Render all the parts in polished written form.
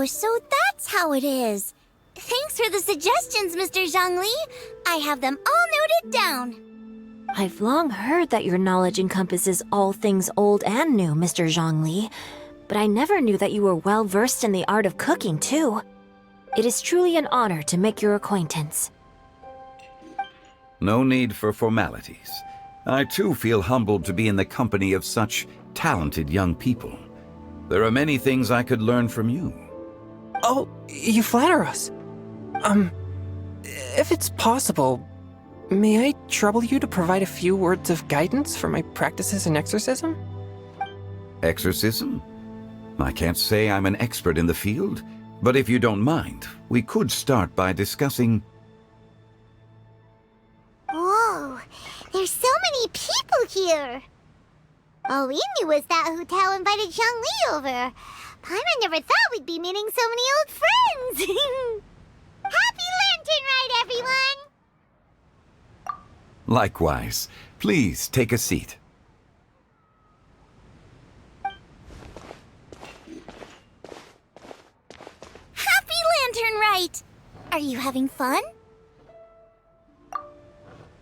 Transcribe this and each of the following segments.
Oh, so that's how it is. Thanks for the suggestions, Mr. Zhongli. I have them all noted down. I've long heard that your knowledge encompasses all things old and new, Mr. Zhongli, but I never knew that you were well versed in the art of cooking, too. It is truly an honor to make your acquaintance. No need for formalities. I too feel humbled to be in the company of such talented young people. There are many things I could learn from you. Oh, you flatter us. If it's possible, may I trouble you to provide a few words of guidance for my practices in exorcism? Exorcism? I can't say I'm an expert in the field, but if you don't mind, we could start by discussing... Whoa, there's so many people here. All we knew was that Hu Tao invited Zhongli over. Paimon never thought we'd be meeting so many old friends. Happy Lantern Ride, everyone! Likewise. Please take a seat. Happy Lantern Ride! Are you having fun?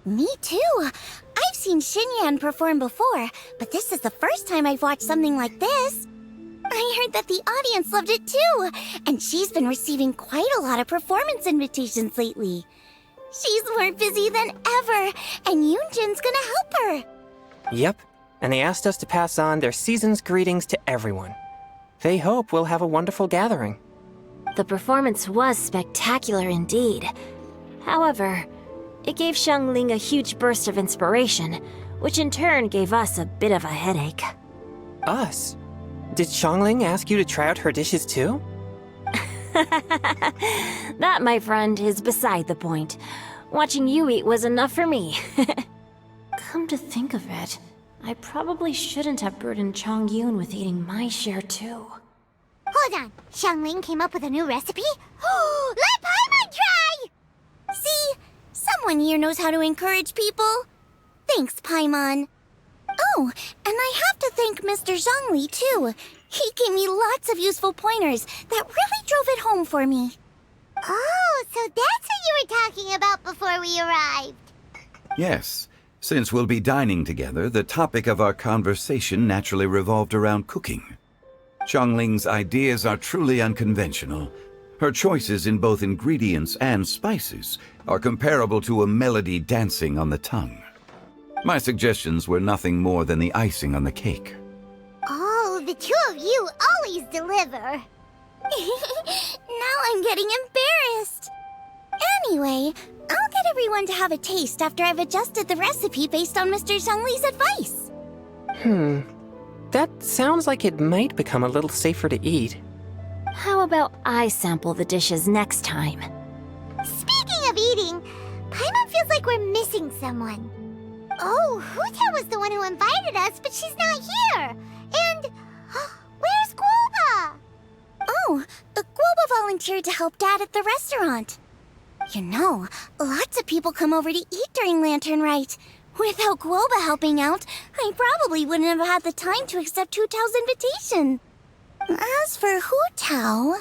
Me too. I've seen Xinyan perform before, but this is the first time I've watched something like this. I heard that the audience loved it too, and she's been receiving quite a lot of performance invitations lately. She's more busy than ever, and Yoonjin's gonna help her. Yep, and they asked us to pass on their season's greetings to everyone. They hope we'll have a wonderful gathering. The performance was spectacular indeed. However, it gave Xiangling a huge burst of inspiration, which in turn gave us a bit of a headache. Us? Did Xiangling ask you to try out her dishes too? That, my friend, is beside the point. Watching you eat was enough for me. Come to think of it, I probably shouldn't have burdened Chongyun with eating my share too. Hold on, Xiangling came up with a new recipe? Let Paimon try! See? Someone here knows how to encourage people. Thanks, Paimon. Oh, and I have to thank Mr. Zhongli, too. He gave me lots of useful pointers that really drove it home for me. Oh, so that's what you were talking about before we arrived. Yes. Since we'll be dining together, the topic of our conversation naturally revolved around cooking. Xiangling's ideas are truly unconventional. Her choices in both ingredients and spices are comparable to a melody dancing on the tongue. My suggestions were nothing more than the icing on the cake. Oh, the two of you always deliver. Now I'm getting embarrassed. Anyway, I'll get everyone to have a taste after I've adjusted the recipe based on Mr. Zhongli's advice. That sounds like it might become a little safer to eat. How about I sample the dishes next time? Speaking of eating, Paimon feels like we're missing someone. Oh, Huta was the one who invited us, but she's not here. And where's Guoba? Oh, Guoba volunteered to help Dad at the restaurant. You know, lots of people come over to eat during Lantern Rite. Without Guoba helping out, I probably wouldn't have had the time to accept Hu Tao's invitation. As for Hu Tao...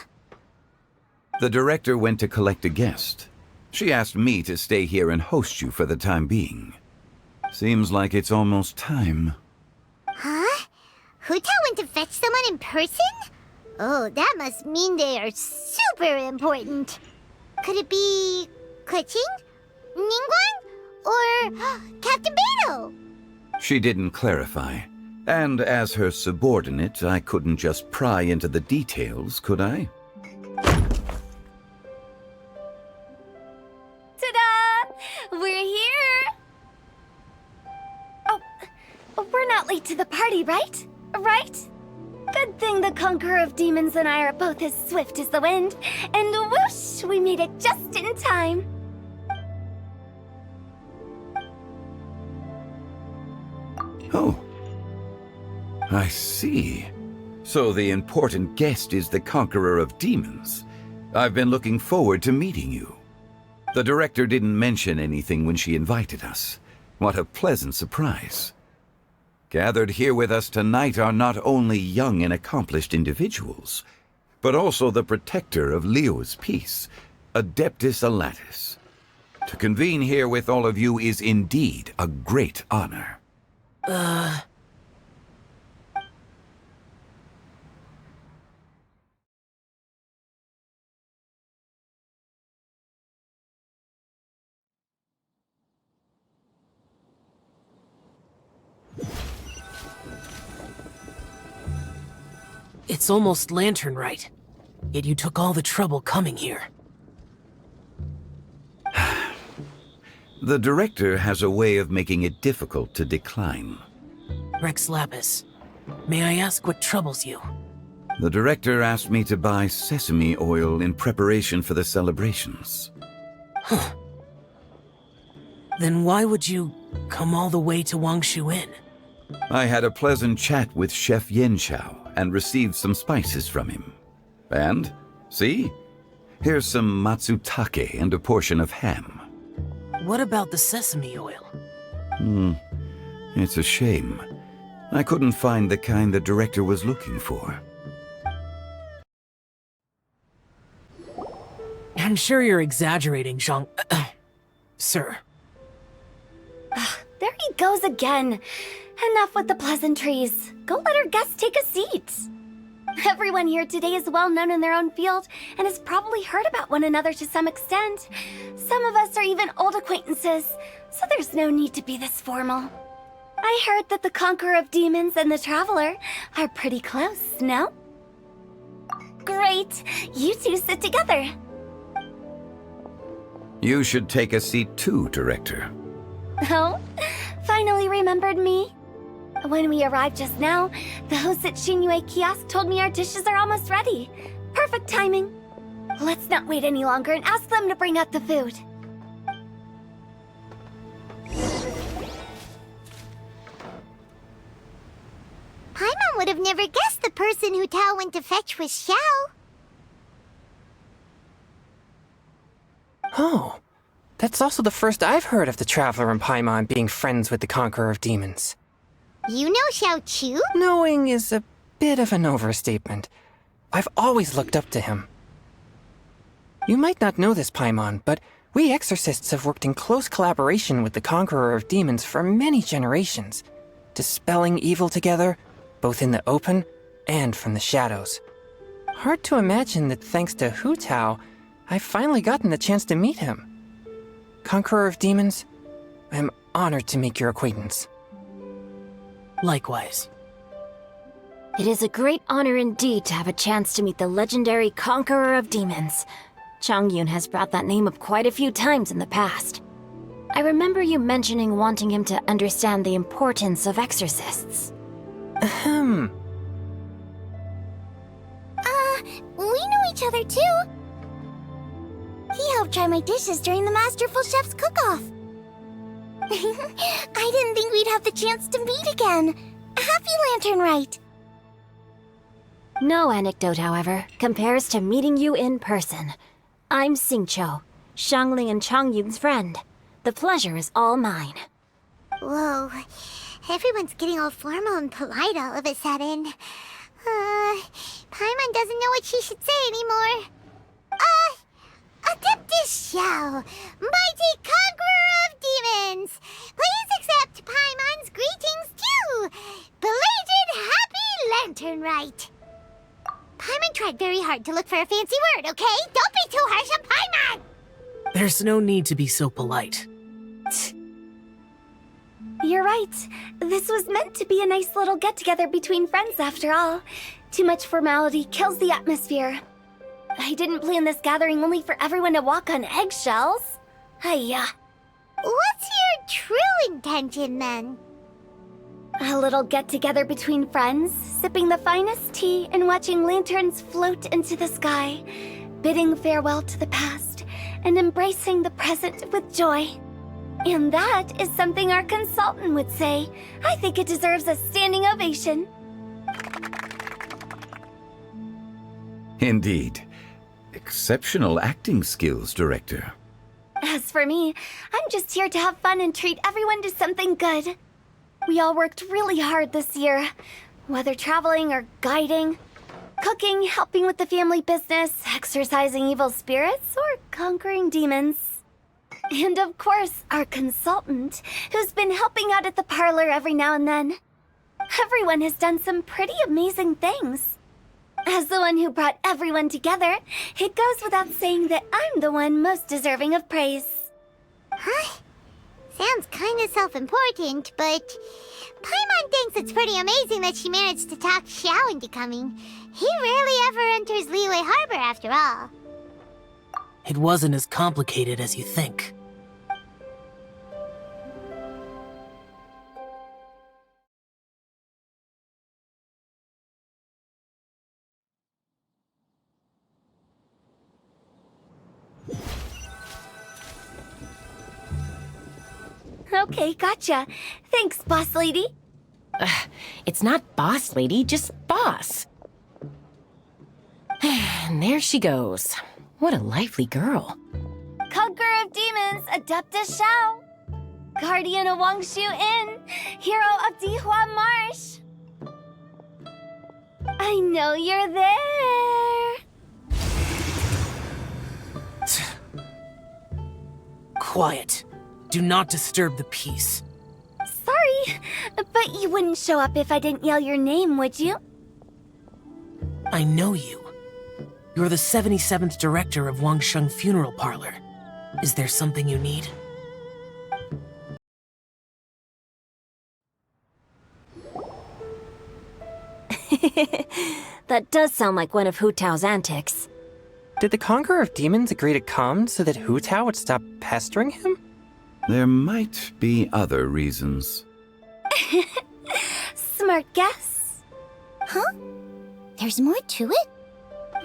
The director went to collect a guest. She asked me to stay here and host you for the time being. Seems like it's almost time. Huh? Hu Tao went to fetch someone in person? Oh, that must mean they are super important. Could it be... Keqing? Ningguang? Or Captain Beidou? She didn't clarify. And as her subordinate, I couldn't just pry into the details, could I? Ta-da! We're here! Oh, we're not late to the party, right? Right? Good thing the Conqueror of Demons and I are both as swift as the wind. And whoosh, we made it just in time. Oh. I see. So the important guest is the Conqueror of Demons. I've been looking forward to meeting you. The director didn't mention anything when she invited us. What a pleasant surprise. Gathered here with us tonight are not only young and accomplished individuals, but also the protector of Leo's peace, Adeptus Alatus. To convene here with all of you is indeed a great honor. It's almost lantern right. Yet you took all the trouble coming here. The director has a way of making it difficult to decline. Rex Lapis, may I ask what troubles you? The director asked me to buy sesame oil in preparation for the celebrations. Then why would you come all the way to Wangshu Inn? I had a pleasant chat with Chef Yenshao and received some spices from him. And, see? Here's some matsutake and a portion of ham. What about the sesame oil? It's a shame. I couldn't find the kind the director was looking for. I'm sure you're exaggerating, Zhang... Sir. There he goes again. Enough with the pleasantries. Go let our guests take a seat. Everyone here today is well known in their own field and has probably heard about one another to some extent. Some of us are even old acquaintances, so there's no need to be this formal. I heard that the Conqueror of Demons and the Traveler are pretty close, no? Great! You two sit together. You should take a seat too, Director. Oh, finally remembered me. When we arrived just now, the host at Shinue Kiosk told me our dishes are almost ready. Perfect timing. Let's not wait any longer and ask them to bring out the food. Paimon would have never guessed the person who Tao went to fetch was Xiao. Oh, that's also the first I've heard of the Traveler and Paimon being friends with the Conqueror of Demons. You know Xiao Chu? Knowing is a bit of an overstatement. I've always looked up to him. You might not know this, Paimon, but we exorcists have worked in close collaboration with the Conqueror of Demons for many generations, dispelling evil together, both in the open and from the shadows. Hard to imagine that thanks to Hu Tao, I've finally gotten the chance to meet him. Conqueror of Demons, I'm honored to make your acquaintance. Likewise. It is a great honor indeed to have a chance to meet the legendary Conqueror of Demons. Changyun has brought that name up quite a few times in the past. I remember you mentioning wanting him to understand the importance of exorcists. We know each other too. He helped try my dishes during the Masterful Chef's cook-off. I didn't think we'd have the chance to meet again. Happy Lantern Rite! No anecdote, however, compares to meeting you in person. I'm Xingqiu, Xiangling and Changyun's friend. The pleasure is all mine. Whoa. Everyone's getting all formal and polite all of a sudden. Paimon doesn't know what she should say anymore. Adeptus Xiao, mighty conqueror of demons, please accept Paimon's greetings too. Belated Happy Lantern Rite. Paimon tried very hard to look for a fancy word, okay? Don't be too harsh on Paimon! There's no need to be so polite. You're right. This was meant to be a nice little get-together between friends after all. Too much formality kills the atmosphere. I didn't plan this gathering only for everyone to walk on eggshells. Hiya. What's your true intention then? A little get-together between friends, sipping the finest tea and watching lanterns float into the sky, bidding farewell to the past and embracing the present with joy. And that is something our consultant would say. I think it deserves a standing ovation. Indeed. Exceptional acting skills, Director. As for me, I'm just here to have fun and treat everyone to something good. We all worked really hard this year, whether traveling or guiding. Cooking, helping with the family business, exorcising evil spirits, or conquering demons. And of course, our consultant, who's been helping out at the parlor every now and then. Everyone has done some pretty amazing things. As the one who brought everyone together, it goes without saying that I'm the one most deserving of praise. Huh? Sounds kinda self-important, but Paimon thinks it's pretty amazing that she managed to talk Xiao into coming. He rarely ever enters Liyue Harbor after all. It wasn't as complicated as you think. Okay, gotcha. Thanks, boss lady. It's not boss lady, just boss. And there she goes. What a lively girl. Conqueror of demons, Adeptus Xiao. Guardian of Wangshu Inn, hero of Dihua Marsh. I know you're there. Quiet. Do not disturb the peace. Sorry, but you wouldn't show up if I didn't yell your name, would you? I know you. You're the 77th director of Wangsheng Funeral Parlor. Is there something you need? That does sound like one of Hu Tao's antics. Did the Conqueror of Demons agree to come so that Hu Tao would stop pestering him? There might be other reasons. Smart guess. Huh? There's more to it?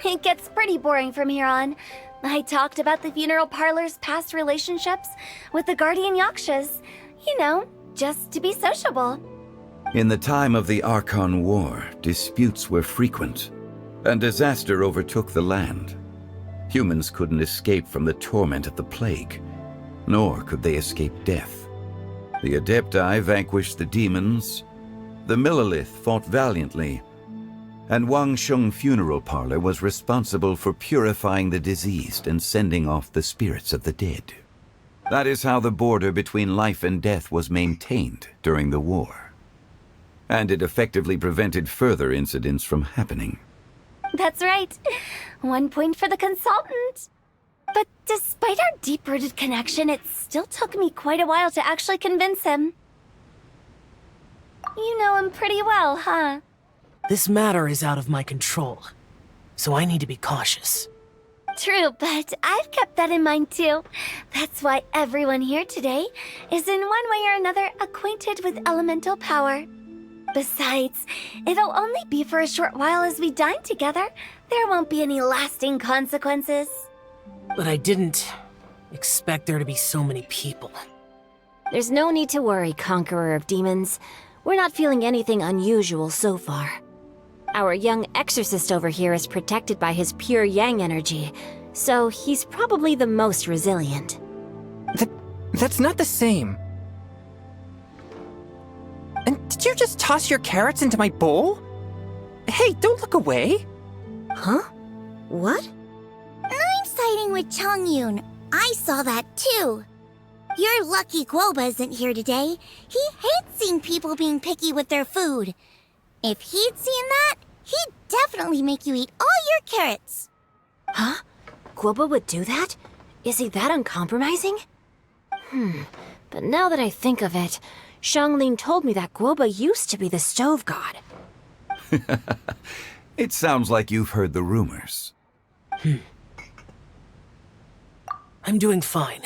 It gets pretty boring from here on. I talked about the funeral parlor's past relationships with the guardian yakshas. You know, just to be sociable. In the time of the Archon War, disputes were frequent, and disaster overtook the land. Humans couldn't escape from the torment of the plague, nor could they escape death. The Adepti vanquished the demons, the Millelith fought valiantly, and Wangsheng Funeral Parlor was responsible for purifying the diseased and sending off the spirits of the dead. That is how the border between life and death was maintained during the war. And it effectively prevented further incidents from happening. That's right. 1 point for the consultant. But despite our deep-rooted connection, it still took me quite a while to actually convince him. You know him pretty well, huh? This matter is out of my control, so I need to be cautious. True, but I've kept that in mind too. That's why everyone here today is in one way or another acquainted with elemental power. Besides, it'll only be for a short while as we dine together. There won't be any lasting consequences. But I didn't expect there to be so many people. There's no need to worry, Conqueror of Demons. We're not feeling anything unusual so far. Our young exorcist over here is protected by his pure yang energy, so he's probably the most resilient. That's not the same. And did you just toss your carrots into my bowl? Hey, don't look away. Huh? What? I'm siding with Chongyun. I saw that too. You're lucky Guoba isn't here today. He hates seeing people being picky with their food. If he'd seen that, he'd definitely make you eat all your carrots. Huh? Guoba would do that? Is he that uncompromising? But now that I think of it, Xiangling told me that Guoba used to be the stove god. It sounds like you've heard the rumors. I'm doing fine.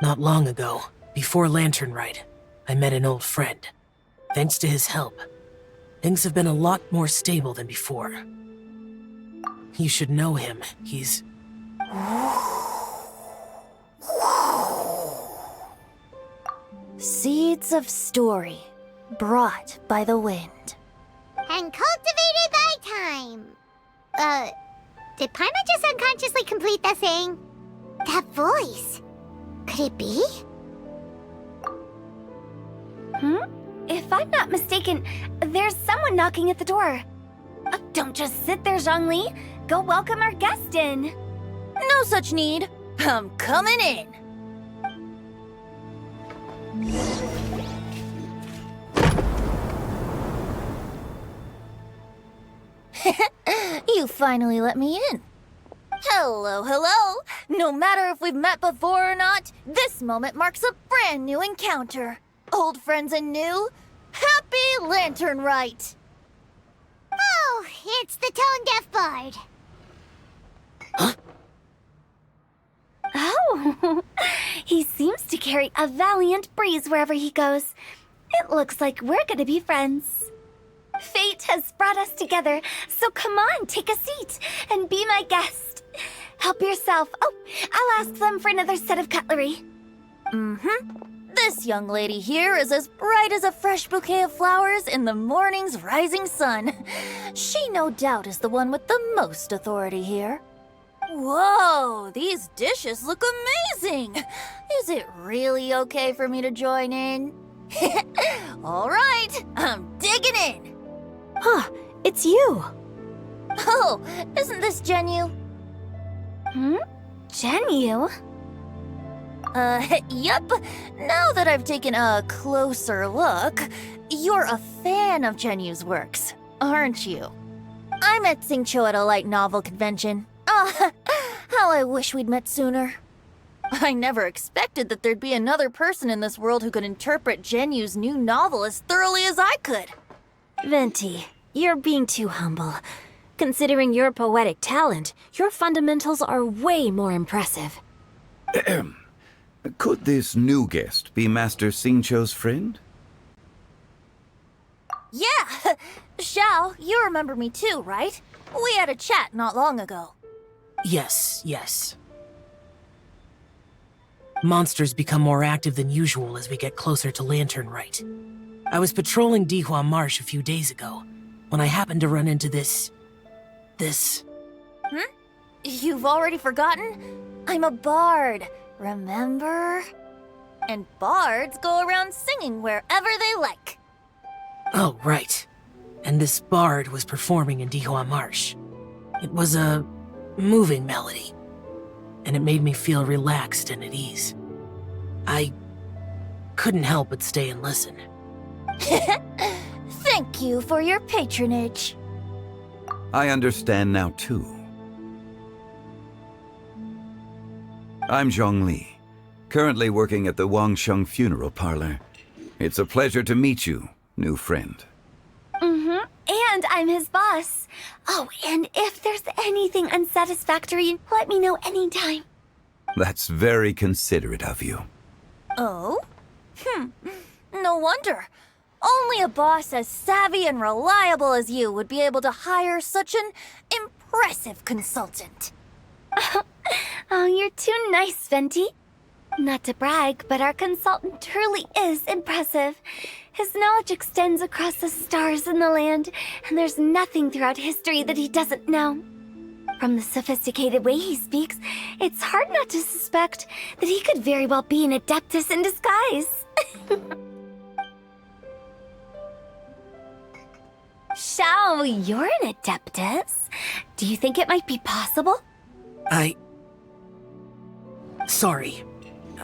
Not long ago, before Lantern Rite, I met an old friend. Thanks to his help, things have been a lot more stable than before. You should know him. He's... Seeds of story, brought by the wind. And cultivated by time. Did Paimon just unconsciously complete that saying? That voice. Could it be? If I'm not mistaken, there's someone knocking at the door. Don't just sit there, Zhongli. Go welcome our guest in. No such need. I'm coming in. You finally let me in. Hello, hello. No matter if we've met before or not, this moment marks a brand new encounter. Old friends and new. Happy Lantern Rite. Oh, it's the tone-deaf bard. Oh, he seems to carry a valiant breeze wherever he goes. It looks like we're gonna be friends. Fate has brought us together, so come on, take a seat and be my guest. Help yourself. Oh, I'll ask them for another set of cutlery. This young lady here is as bright as a fresh bouquet of flowers in the morning's rising sun. She no doubt is the one with the most authority here. Whoa, these dishes look amazing! Is it really okay for me to join in? All right, I'm digging in! Huh, it's you. Oh, isn't this Genu? Genu? Yep. Now that I've taken a closer look, you're a fan of Genu's works, aren't you? I met Xingqiu at a light novel convention. How I wish we'd met sooner. I never expected that there'd be another person in this world who could interpret Genu's new novel as thoroughly as I could. Venti, you're being too humble. Considering your poetic talent, your fundamentals are way more impressive. Could this new guest be Master Xingqiu's friend? Yeah! Xiao, you remember me too, right? We had a chat not long ago. Yes. Monsters become more active than usual as we get closer to Lantern Rite. I was patrolling Dihua Marsh a few days ago when I happened to run into this... You've already forgotten? I'm a bard, remember? And bards go around singing wherever they like. Oh, right. And this bard was performing in Dihua Marsh. It was a moving melody, and it made me feel relaxed and at ease. I couldn't help but stay and listen. Thank you for your patronage. I understand now, too. I'm Zhongli, currently working at the Wangsheng Funeral Parlor. It's a pleasure to meet you, new friend. And I'm his boss. Oh, and if there's anything unsatisfactory, let me know anytime. That's very considerate of you. Oh? No wonder. Only a boss as savvy and reliable as you would be able to hire such an impressive consultant. Oh, you're too nice, Venti. Not to brag, but our consultant truly is impressive. His knowledge extends across the stars and the land, and there's nothing throughout history that he doesn't know. From the sophisticated way he speaks, it's hard not to suspect that he could very well be an adeptus in disguise. Xiao, you're an adeptus. Do you think it might be possible? Sorry.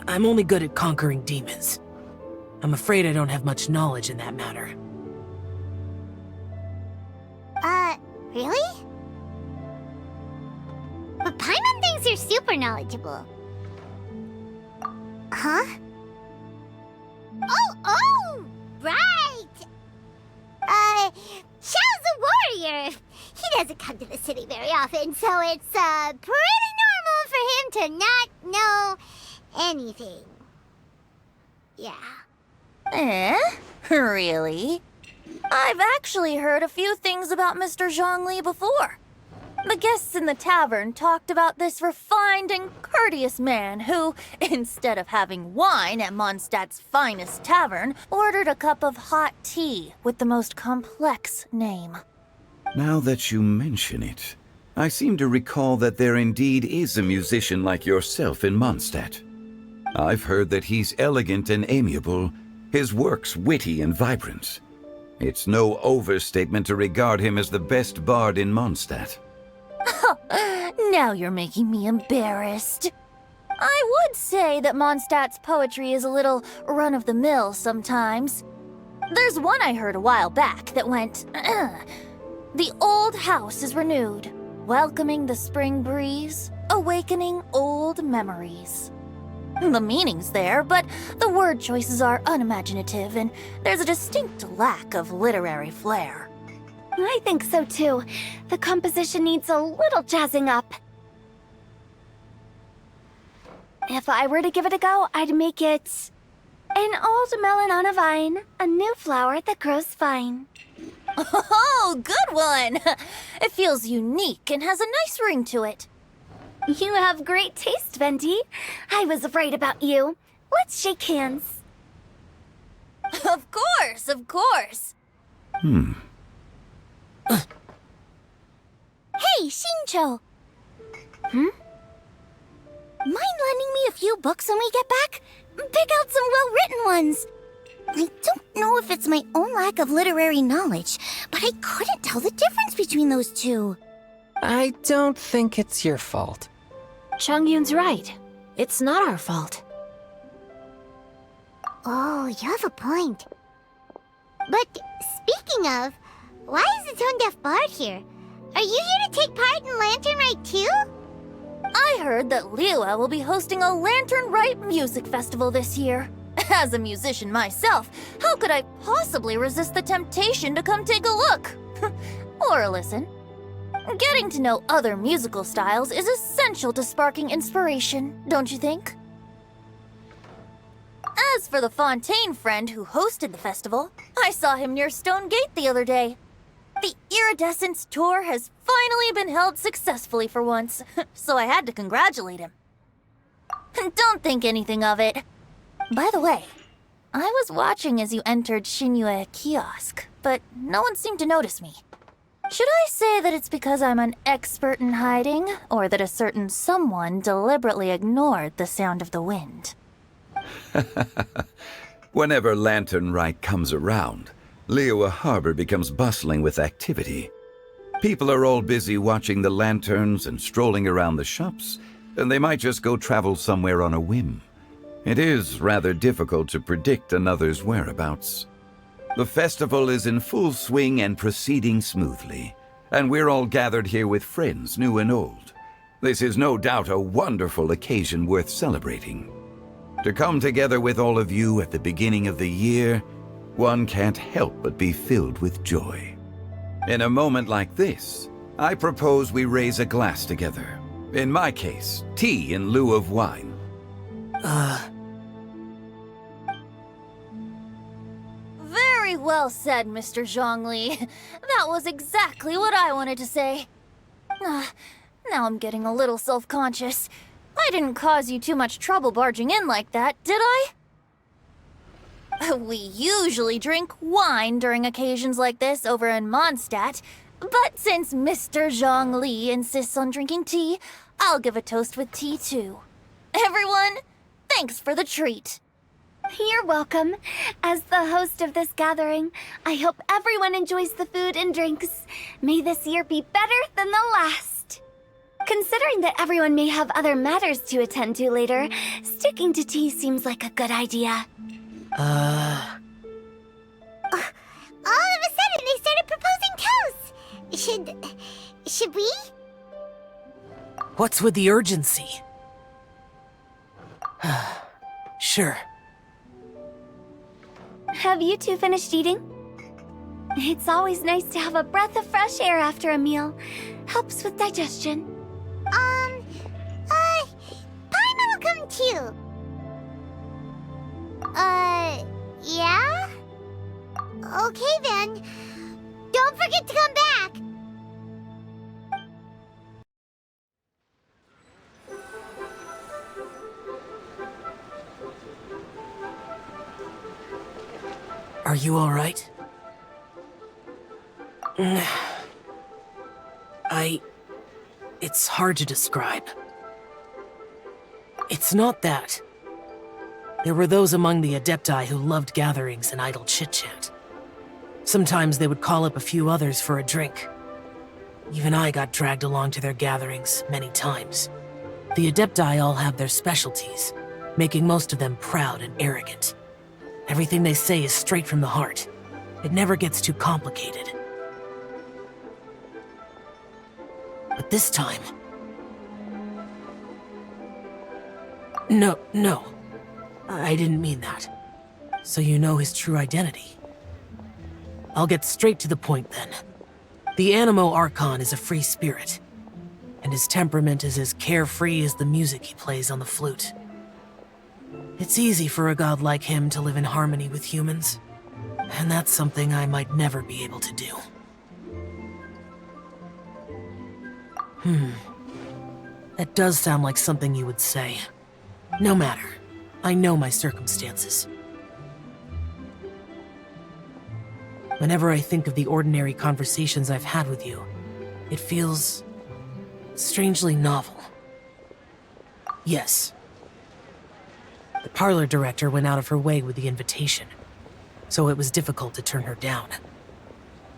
I'm only good at conquering demons. I'm afraid I don't have much knowledge in that matter. Really? But Paimon thinks you're super knowledgeable. Huh? Oh, right! Xiao's a warrior. He doesn't come to the city very often, so it's, pretty normal for him to not know anything. Yeah. Really? I've actually heard a few things about Mr. Zhongli before. The guests in the tavern talked about this refined and courteous man who, instead of having wine at Mondstadt's finest tavern, ordered a cup of hot tea with the most complex name. Now that you mention it, I seem to recall that there indeed is a musician like yourself in Mondstadt. I've heard that he's elegant and amiable, his works witty and vibrant. It's no overstatement to regard him as the best bard in Mondstadt. Now you're making me embarrassed. I would say that Mondstadt's poetry is a little run-of-the-mill sometimes. There's one I heard a while back that went, "The old house is renewed, welcoming the spring breeze, awakening old memories." The meaning's there, but the word choices are unimaginative, and there's a distinct lack of literary flair. I think so too. The composition needs a little jazzing up. If I were to give it a go, I'd make it an old melon on a vine, a new flower that grows fine. Oh, good one! It feels unique and has a nice ring to it. You have great taste, Venti. I was right about you. Let's shake hands. Of course, of course. Hey, Shincho! Mind lending me a few books when we get back? Pick out some well-written ones. I don't know if it's my own lack of literary knowledge, but I couldn't tell the difference between those two. I don't think it's your fault. Chongyun's right. It's not our fault. Oh, you have a point. But speaking of, why is the tone-deaf bard here? Are you here to take part in Lantern Rite too? I heard that Liyue will be hosting a Lantern Rite music festival this year. As a musician myself, how could I possibly resist the temptation to come take a look? Or listen. Getting to know other musical styles is essential to sparking inspiration, don't you think? As for the Fontaine friend who hosted the festival, I saw him near Stone Gate the other day. The Iridescence tour has finally been held successfully for once, so I had to congratulate him. Don't think anything of it. By the way, I was watching as you entered Shinyue Kiosk, but no one seemed to notice me. Should I say that it's because I'm an expert in hiding, or that a certain someone deliberately ignored the sound of the wind? Whenever Lantern Rite comes around, Liyue Harbor becomes bustling with activity. People are all busy watching the lanterns and strolling around the shops, and they might just go travel somewhere on a whim. It is rather difficult to predict another's whereabouts. The festival is in full swing and proceeding smoothly, and we're all gathered here with friends, new and old. This is no doubt a wonderful occasion worth celebrating. To come together with all of you at the beginning of the year, one can't help but be filled with joy. In a moment like this, I propose we raise a glass together. In my case, tea in lieu of wine. Very well said, Mr. Zhongli. That was exactly what I wanted to say. Now I'm getting a little self-conscious. I didn't cause you too much trouble barging in like that, did I? We usually drink wine during occasions like this over in Mondstadt, but since Mr. Zhongli insists on drinking tea, I'll give a toast with tea too. Everyone, thanks for the treat. You're welcome. As the host of this gathering, I hope everyone enjoys the food and drinks. May this year be better than the last. Considering that everyone may have other matters to attend to later, sticking to tea seems like a good idea. All of a sudden, they started proposing toasts. Should we? What's with the urgency? Sure. Have you two finished eating? It's always nice to have a breath of fresh air after a meal. Helps with digestion. Paimon will come too. Yeah? Okay then. Don't forget to come back. Are you all right? It's hard to describe. It's not that. There were those among the Adepti who loved gatherings and idle chit-chat. Sometimes they would call up a few others for a drink. Even I got dragged along to their gatherings many times. The Adepti all have their specialties, making most of them proud and arrogant. Everything they say is straight from the heart. It never gets too complicated. But this time... No. I didn't mean that. So you know his true identity. I'll get straight to the point then. The Animo Archon is a free spirit, and his temperament is as carefree as the music he plays on the flute. It's easy for a god like him to live in harmony with humans, and that's something I might never be able to do. That does sound like something you would say. No matter. I know my circumstances. Whenever I think of the ordinary conversations I've had with you, it feels strangely novel. Yes. The parlor director went out of her way with the invitation, so it was difficult to turn her down.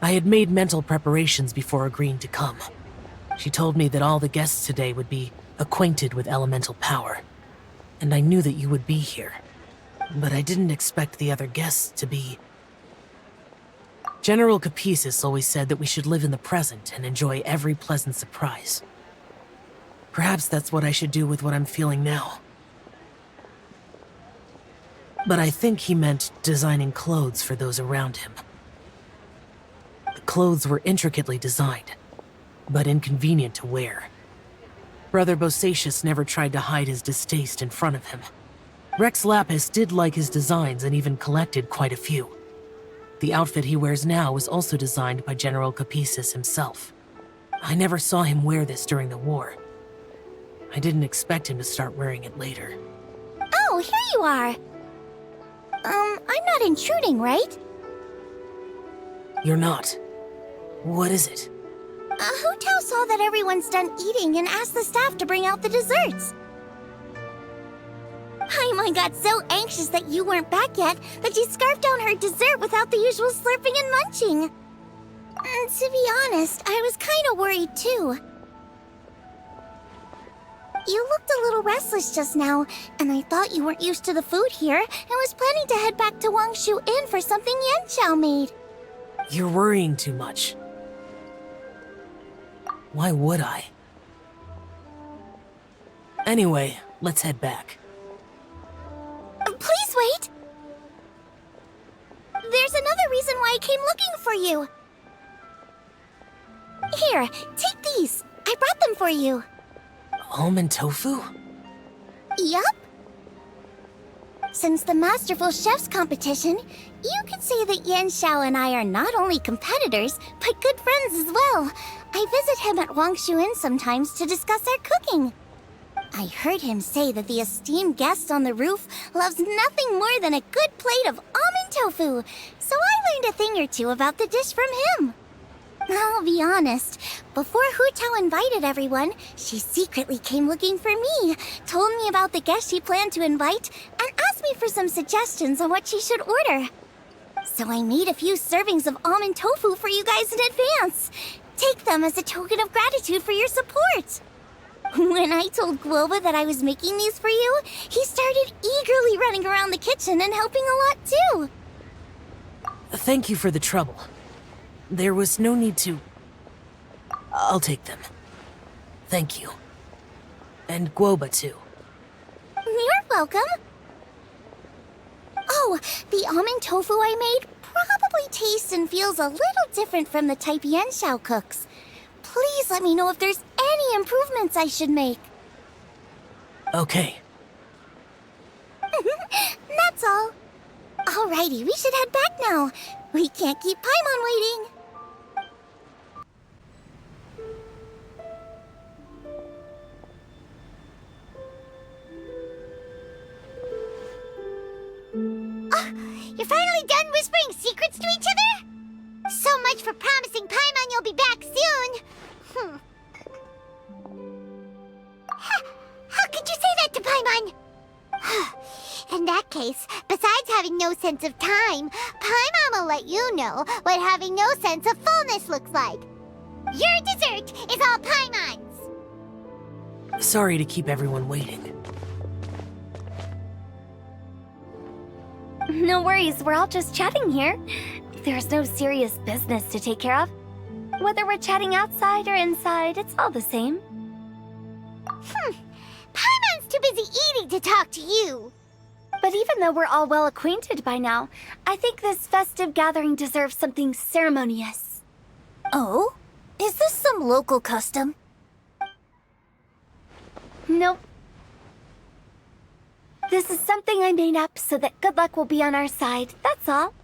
I had made mental preparations before agreeing to come. She told me that all the guests today would be acquainted with elemental power, and I knew that you would be here. But I didn't expect the other guests to be... General Capisis always said that we should live in the present and enjoy every pleasant surprise. Perhaps that's what I should do with what I'm feeling now. But I think he meant designing clothes for those around him. The clothes were intricately designed, but inconvenient to wear. Brother Bosacius never tried to hide his distaste in front of him. Rex Lapis did like his designs and even collected quite a few. The outfit he wears now was also designed by General Capisis himself. I never saw him wear this during the war. I didn't expect him to start wearing it later. Oh, here you are. I'm not intruding, right? You're not. What is it? Hu Tao saw that everyone's done eating and asked the staff to bring out the desserts. Paimon got so anxious that you weren't back yet that she scarfed down her dessert without the usual slurping and munching. And to be honest, I was kind of worried too. You looked a little restless just now, and I thought you weren't used to the food here and was planning to head back to Wangshu Inn for something Yanxiao made. You're worrying too much. Why would I? Anyway, let's head back. Please wait! There's another reason why I came looking for you. Here, take these. I brought them for you. Almond tofu? Yup. Since the Masterful Chef's competition, you could say that Yanxiao and I are not only competitors, but good friends as well. I visit him at Wangshu Inn sometimes to discuss our cooking. I heard him say that the esteemed guest on the roof loves nothing more than a good plate of almond tofu, so I learned a thing or two about the dish from him. I'll be honest, before Hu Tao invited everyone, she secretly came looking for me, told me about the guests she planned to invite, and asked me for some suggestions on what she should order. So I made a few servings of almond tofu for you guys in advance. Take them as a token of gratitude for your support. When I told Guoba that I was making these for you, he started eagerly running around the kitchen and helping a lot too. Thank you for the trouble. There was no need to... I'll take them. Thank you. And Guoba too. You're welcome. Oh, the almond tofu I made probably tastes and feels a little different from the type Yanxiao cooks. Please let me know if there's any improvements I should make. Okay. That's all. Alrighty, we should head back now. We can't keep Paimon waiting. You're finally done whispering secrets to each other? So much for promising Paimon you'll be back soon. How could you say that to Paimon? In that case, besides having no sense of time, Paimon will let you know what having no sense of fullness looks like. Your dessert is all Paimon's! Sorry to keep everyone waiting. No worries, we're all just chatting here. There's no serious business to take care of. Whether we're chatting outside or inside, it's all the same. Paimon's too busy eating to talk to you. But even though we're all well acquainted by now, I think this festive gathering deserves something ceremonious. Oh? Is this some local custom? Nope. This is something I made up so that good luck will be on our side, that's all.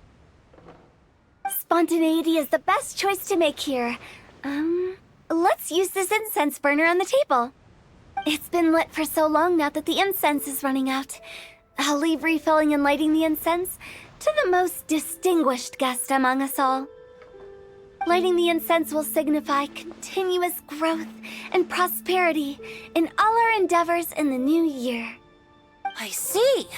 Spontaneity is the best choice to make here. Let's use this incense burner on the table. It's been lit for so long now that the incense is running out. I'll leave refilling and lighting the incense to the most distinguished guest among us all. Lighting the incense will signify continuous growth and prosperity in all our endeavors in the new year. I see.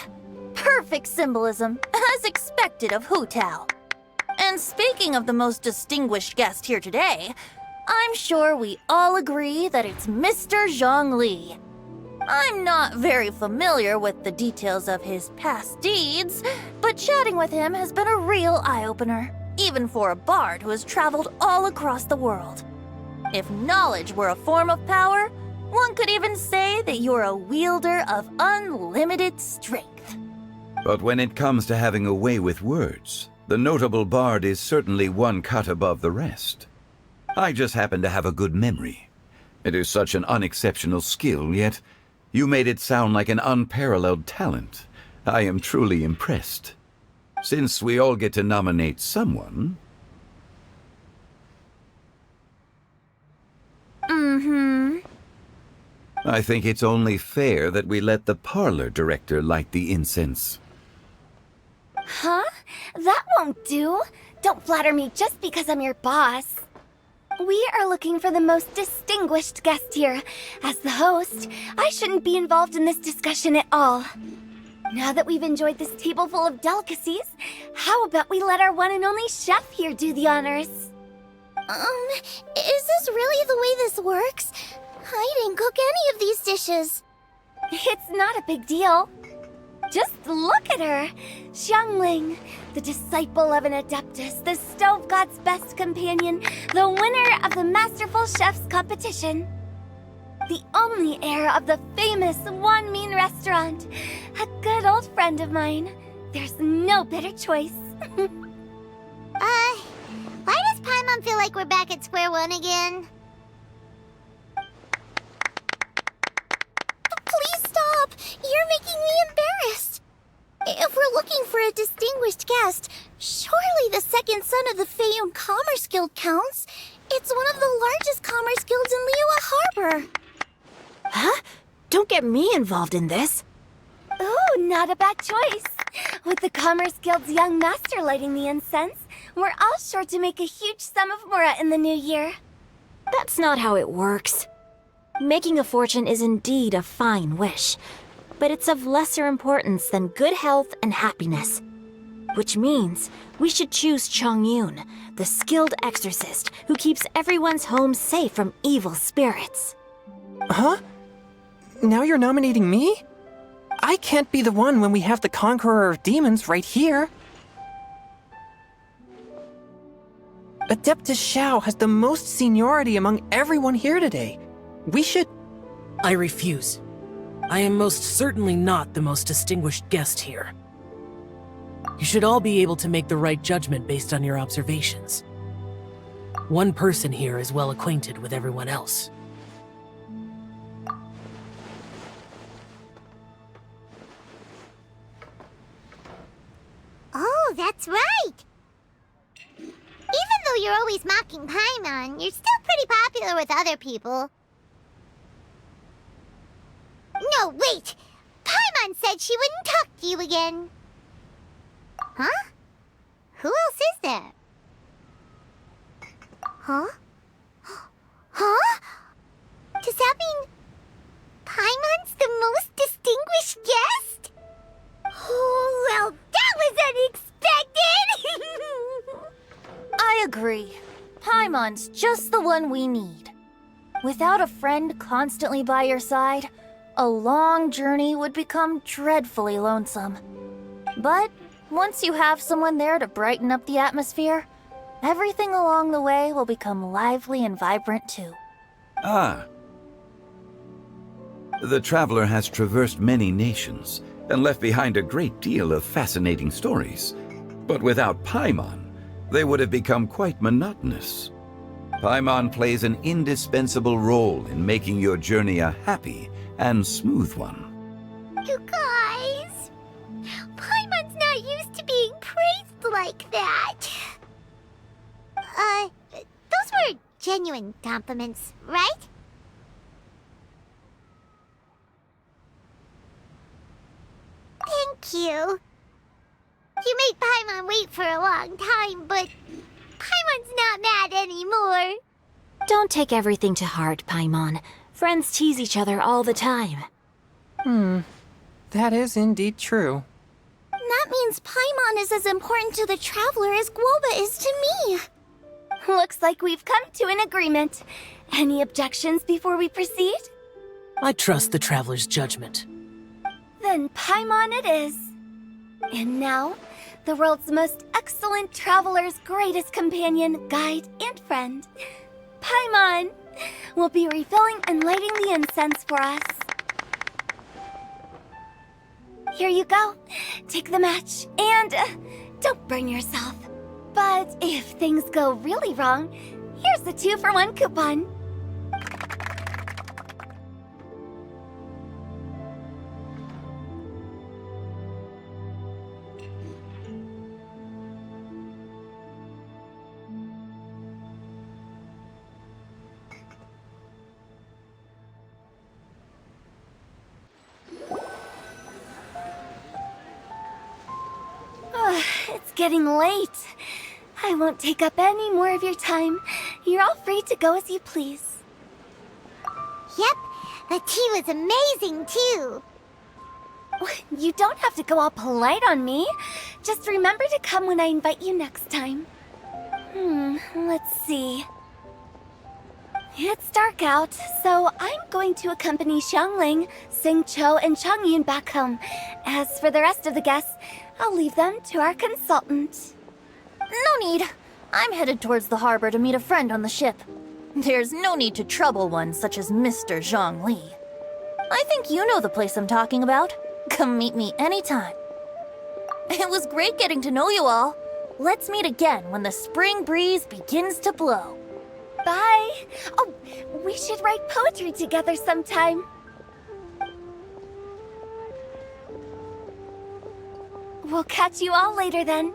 Perfect symbolism, as expected of Hu Tao. And speaking of the most distinguished guest here today, I'm sure we all agree that it's Mr. Zhongli. I'm not very familiar with the details of his past deeds, but chatting with him has been a real eye-opener, even for a bard who has traveled all across the world. If knowledge were a form of power, one could even say that you're a wielder of unlimited strength. But when it comes to having a way with words, the notable bard is certainly one cut above the rest. I just happen to have a good memory. It is such an unexceptional skill, yet you made it sound like an unparalleled talent. I am truly impressed. Since we all get to nominate someone... I think it's only fair that we let the parlor director light the incense. Huh? That won't do. Don't flatter me just because I'm your boss. We are looking for the most distinguished guest here. As the host, I shouldn't be involved in this discussion at all. Now that we've enjoyed this table full of delicacies, how about we let our one and only chef here do the honors? Is this really the way this works? I didn't cook any of these dishes. It's not a big deal. Just look at her! Xiangling, the disciple of an adeptus, the stove god's best companion, the winner of the Masterful Chef's competition. The only heir of the famous Wan Min restaurant. A good old friend of mine. There's no better choice. Why does Paimon feel like we're back at square one again? Please stop! You're making me embarrassed! If we're looking for a distinguished guest, surely the second son of the Feiyun Commerce Guild counts. It's one of the largest commerce guilds in Liyue Harbor. Huh? Don't get me involved in this. Ooh, not a bad choice. With the Commerce Guild's young master lighting the incense, we're all sure to make a huge sum of mora in the new year. That's not how it works. Making a fortune is indeed a fine wish, but it's of lesser importance than good health and happiness. Which means we should choose Chongyun, the skilled exorcist who keeps everyone's home safe from evil spirits. Huh? Now you're nominating me? I can't be the one when we have the Conqueror of Demons right here. Adeptus Xiao has the most seniority among everyone here today. We should... I refuse. I am most certainly not the most distinguished guest here. You should all be able to make the right judgment based on your observations. One person here is well acquainted with everyone else. Oh, that's right! Even though you're always mocking Paimon, you're still pretty popular with other people. No, wait! Paimon said she wouldn't talk to you again. Huh? Who else is there? Huh? Huh? Does that mean Paimon's the most distinguished guest? Oh, well, that was agree. Paimon's just the one we need. Without a friend constantly by your side, a long journey would become dreadfully lonesome. But once you have someone there to brighten up the atmosphere, everything along the way will become lively and vibrant too. Ah. The traveler has traversed many nations and left behind a great deal of fascinating stories. But without Paimon, they would have become quite monotonous. Paimon plays an indispensable role in making your journey a happy and smooth one. You guys, Paimon's not used to being praised like that. Those were genuine compliments, right? Thank you. You made Paimon wait for a long time, but Paimon's not mad anymore. Don't take everything to heart, Paimon. Friends tease each other all the time. That is indeed true. That means Paimon is as important to the traveler as Guoba is to me. Looks like we've come to an agreement. Any objections before we proceed? I trust the traveler's judgment. Then Paimon it is. And now, the world's most excellent traveler's greatest companion, guide, and friend, Paimon, will be refilling and lighting the incense for us. Here you go. Take the match, and don't burn yourself. But if things go really wrong, here's the 2-for-1 coupon. It's getting late. I won't take up any more of your time. You're all free to go as you please. Yep, the tea was amazing too. You don't have to go all polite on me. Just remember to come when I invite you next time. Let's see. It's dark out, so I'm going to accompany Xiangling, Xingqiu, and Changyun back home. As for the rest of the guests, I'll leave them to our consultant. No need. I'm headed towards the harbor to meet a friend on the ship. There's no need to trouble one such as Mr. Zhongli. I think you know the place I'm talking about. Come meet me anytime. It was great getting to know you all. Let's meet again when the spring breeze begins to blow. Bye. Oh, we should write poetry together sometime. We'll catch you all later then.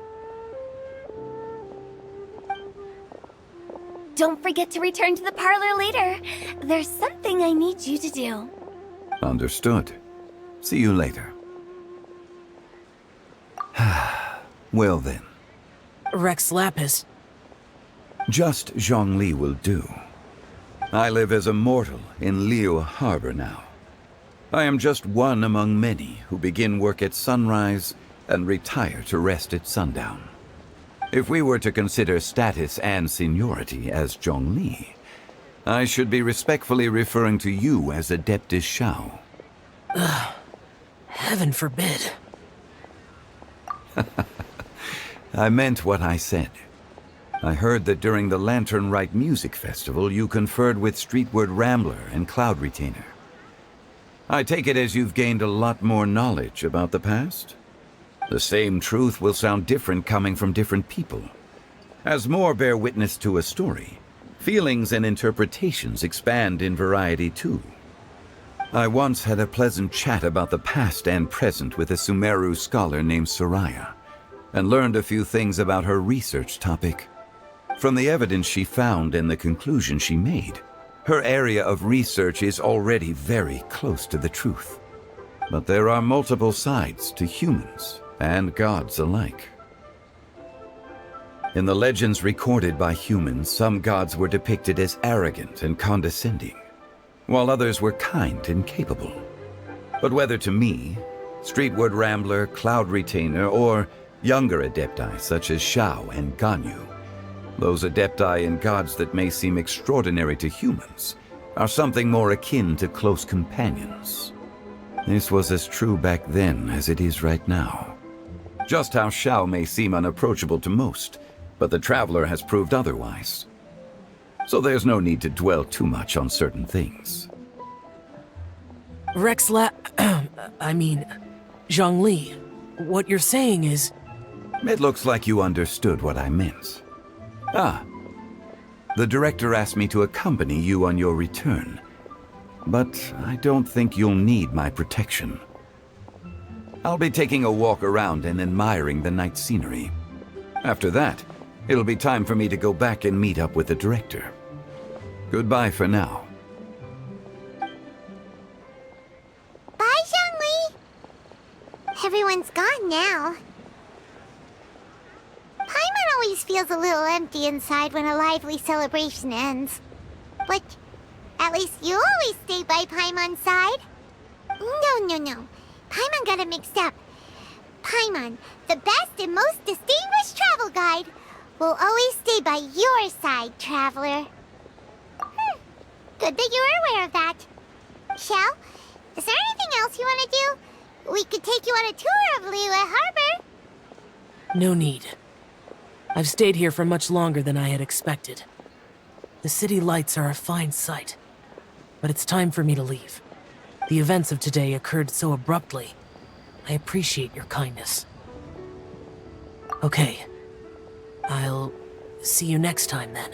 Don't forget to return to the parlor later. There's something I need you to do. Understood. See you later. Well then. Rex Lapis. Just Zhongli will do. I live as a mortal in Liu Harbor now. I am just one among many who begin work at sunrise and retire to rest at sundown. If we were to consider status and seniority as Zhongli, I should be respectfully referring to you as Adeptus Shao. Heaven forbid. I meant what I said. I heard that during the Lantern Rite Music Festival you conferred with Streetward Rambler and Cloud Retainer. I take it as you've gained a lot more knowledge about the past? The same truth will sound different coming from different people. As more bear witness to a story, feelings and interpretations expand in variety too. I once had a pleasant chat about the past and present with a Sumeru scholar named Soraya, and learned a few things about her research topic. From the evidence she found and the conclusion she made, her area of research is already very close to the truth. But there are multiple sides to humans and gods alike. In the legends recorded by humans, some gods were depicted as arrogant and condescending, while others were kind and capable. But whether to me, Streetward Rambler, Cloud Retainer, or younger adepti such as Shao and Ganyu, Those adepti and gods that may seem extraordinary to humans are something more akin to close companions. This was as true back then as it is right now. Just how Shao may seem unapproachable to most, but the Traveler has proved otherwise. So there's no need to dwell too much on certain things. Zhongli, what you're saying is... It looks like you understood what I meant. The director asked me to accompany you on your return, but I don't think you'll need my protection. I'll be taking a walk around and admiring the night scenery. After that, it'll be time for me to go back and meet up with the director. Goodbye for now. Bye, Zhongli! Everyone's gone now. Paimon always feels a little empty inside when a lively celebration ends. But at least you always stay by Paimon's side. No. Paimon got it mixed up. Paimon, the best and most distinguished travel guide, will always stay by your side, Traveler. Good that you're aware of that. Shao, is there anything else you want to do? We could take you on a tour of Liyue Harbor. No need. I've stayed here for much longer than I had expected. The city lights are a fine sight, but it's time for me to leave. The events of today occurred so abruptly. I appreciate your kindness. Okay. I'll see you next time then.